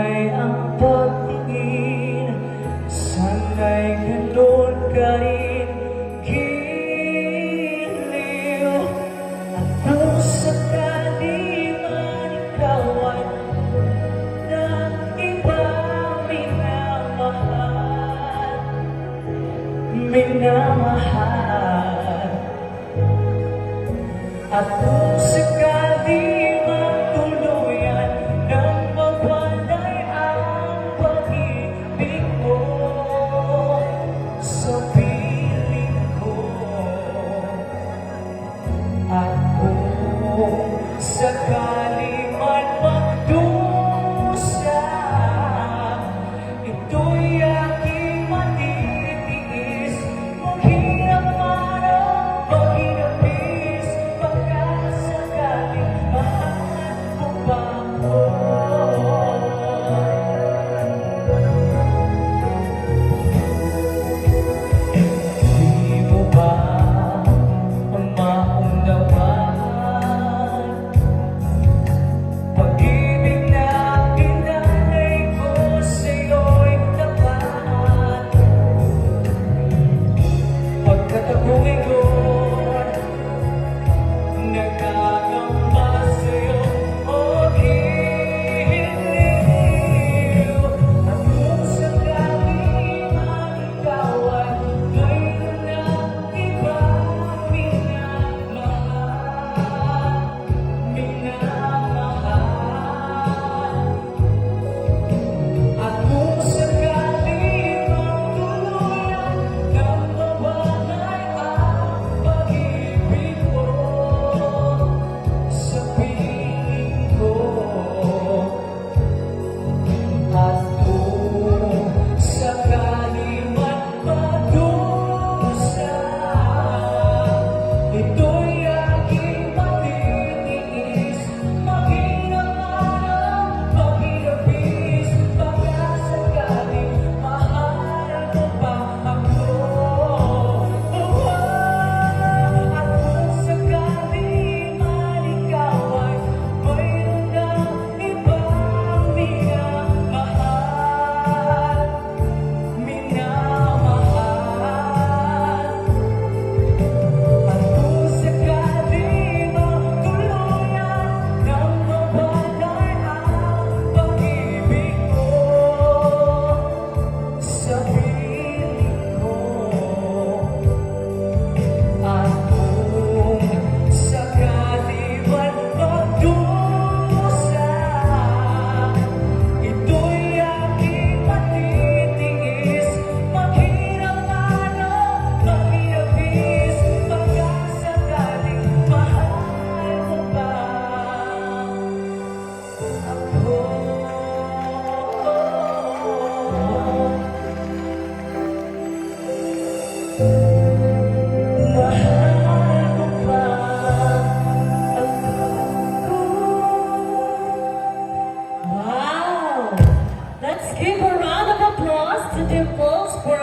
Sana'y ang pagtingin, sana'y ganun ka rin giliw. At kung sakali man ikaw ay ng ibang minamahal, at kung sakali man tuluyan ng mawalay ang pag-ibig mo sa piling ko, at kung sakali man magdusa, ito'y aking matitiis. Maghirap man ang maghirapis, baka sakaling mahal mo pa ako. Di mo ba maunawaan pag-ibig na pinanay ko sa'yo'y tapat? Pagkatapuin ko'n nagkakamba sa'yo o giliw. At kung sakali man ikaw ay mayroon ng ibang minamahal, at kung sakali mang tuluyan ng mawalay ang pag-ibig mo sa piling ko, at kung sakali man magdusa, ito'y aking matitiis. Maghirap man ang maghirapis, baka sakaling mahal mo pa ako. At kung sakali man ikaw ay mayroon ng ibang minamahal, at kung sakali mang tuluyan ng mawalay ang pag-ibig mo sa piling ko, at kung sakali man magdusa, ito'y aking matitiis. Maghirap man ang maghirapis, baka sakaling mahal mo pa ako. Mahal mo pa ako. Wow! Let's give a round of applause to Dimples for